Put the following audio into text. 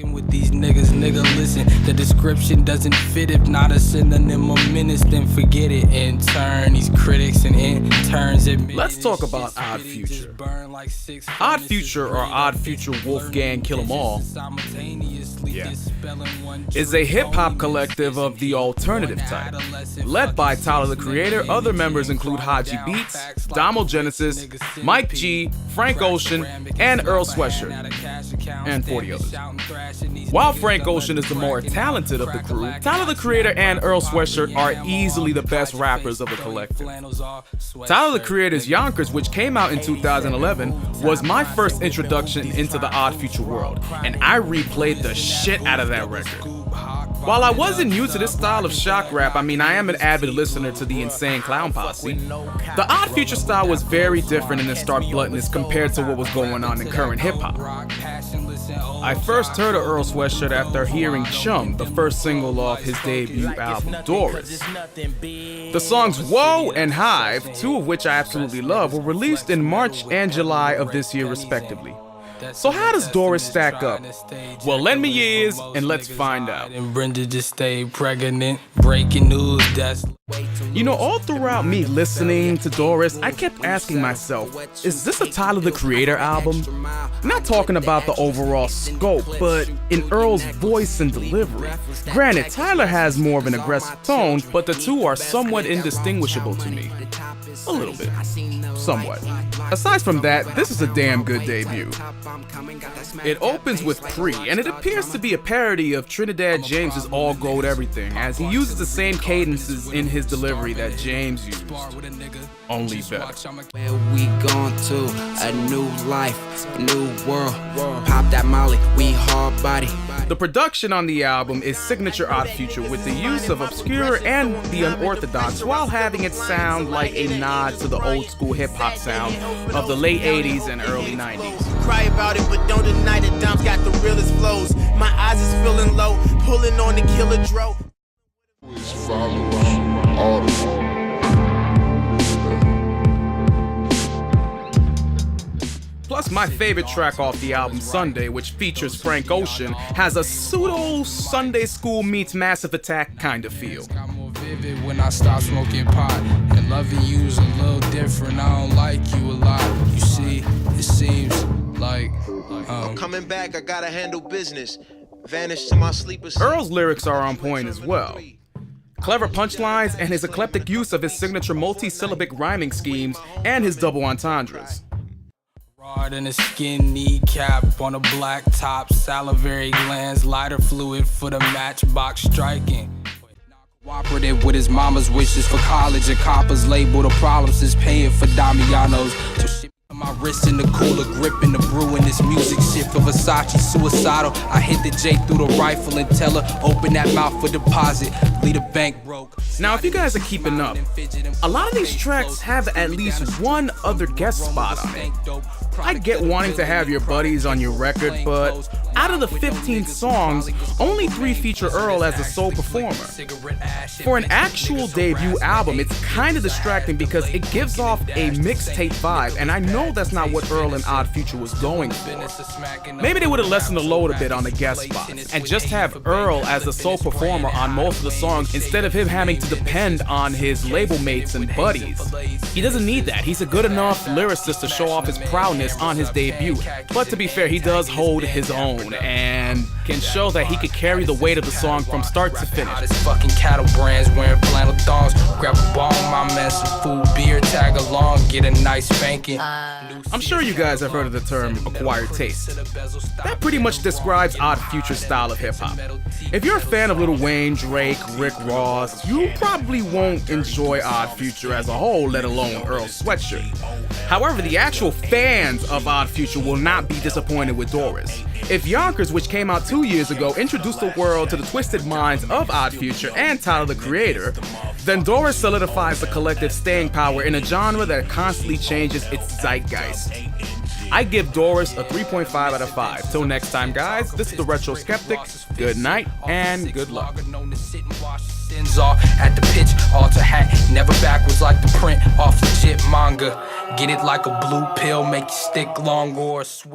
Fucking with these niggas, nigga, listen. The description doesn't fit. If not a synonym of menace, then forget it. In turn, these critics and interns admit. Let's talk about Odd Future. Odd Future, or Odd Future Wolfgang Kill 'Em All, is a hip-hop collective of the alternative type. Led by Tyler the Creator, other members include Haji Beats, Domo Genesis, Mike G, Frank Ocean, and Earl Sweatshirt, and 40 others. While Frank Ocean is the more talented of the crew, Tyler the Creator and Earl Sweatshirt are easily the best rappers of the collective. Tyler the Creator's Yonkers, which came out in 2011, was my first introduction into the Odd Future world, and I replayed the shit out of that record. While I wasn't new to this style of shock rap, I am an avid listener to the Insane Clown Posse. The Odd Future style was very different in its stark bluntness compared to what was going on in current hip-hop. I first heard of Earl Sweatshirt after hearing Chum, the first single off his debut album, Doris. The songs Whoa and Hive, two of which I absolutely love, were released in March and July of this year respectively. So how does Doris stack up? Well, lend me your ears and let's find out. And Brenda just stayed pregnant, breaking news, that's... You know, all throughout me listening to Doris, I kept asking myself, is this a Tyler the Creator album? Not talking about the overall scope, but in Earl's voice and delivery. Granted, Tyler has more of an aggressive tone, but the two are somewhat indistinguishable to me. A little bit. Somewhat. Aside from that, this is a damn good debut. It opens with Pre, and it appears to be a parody of Trinidad James's All Gold Everything, as he uses the same cadences in his delivery that James used, only better. Where we going to? A new life, a new world. Pop that molly, we hard body. The production on the album is signature Odd Future, with the use of obscure and the unorthodox, while having it sound like a nod to the old school hip hop sound of the late 80s and early 90s. Cry about it, but don't deny that Dom's got the realest flows. My eyes is feeling low, pulling on the killer dro. Plus, my favorite track off the album, Sunday, which features Frank Ocean, has a pseudo Sunday School meets Massive Attack kind of feel. When I stop smoking pot, and loving you's a little different. I don't like you a lot. You see, it seems like I'm coming back, I gotta handle business. Vanish to my sleepers. Earl's lyrics are on point as well. Clever punchlines and his eclectic use of his signature multi-syllabic rhyming schemes and his double entendres. Rod in a skinny cap on a black top, salivary glands, lighter fluid for the matchbox striking. Cooperative with his mama's wishes for college, and coppers label the problems as paying for Damianos. So shit my wrist in the cooler, gripping the brew in this music shit for Versace suicidal. I hit the J through the rifle and tell her, open that mouth for deposit, leave the bank broke. Now, if you guys are keeping up, a lot of these tracks have at least one other guest spot on it. I get wanting to have your buddies on your record, but out of the 15 songs, only 3 feature Earl as a sole performer. For an actual debut album, it's kind of distracting because it gives off a mixtape vibe, and I know that's not what Earl and Odd Future was going for. Maybe they would have lessened the load a bit on the guest spots, and just have Earl as the sole performer on most of the songs instead of him having to depend on his label mates and buddies. He doesn't need that. He's a good enough lyricist to show off his prowess on his debut, but to be fair, he does hold his own and can show that he could carry the weight of the song from start to finish. This fucking cattle brands wearing flannel thongs, grab a ball, my man, some food, beer, tag along, get a nice spanking. I'm sure you guys have heard of the term acquired taste. That pretty much describes Odd Future's style of hip-hop. If you're a fan of Lil Wayne, Drake, Rick Ross, you probably won't enjoy Odd Future as a whole, let alone Earl Sweatshirt. However, the actual fans of Odd Future will not be disappointed with Doris. If Yonkers, which came out 2 years ago, introduced the world to the twisted minds of Odd Future and Tyler the Creator, then Doris solidifies the collective staying power in a genre that constantly changes its zeitgeist. I give Doris a 3.5 out of 5. Till next time, guys, this is the Retro Skeptic. Good night and good luck. At the pitch, alter hat, never backwards like the print off legit manga. Get it like a blue pill, make you stick long or swift.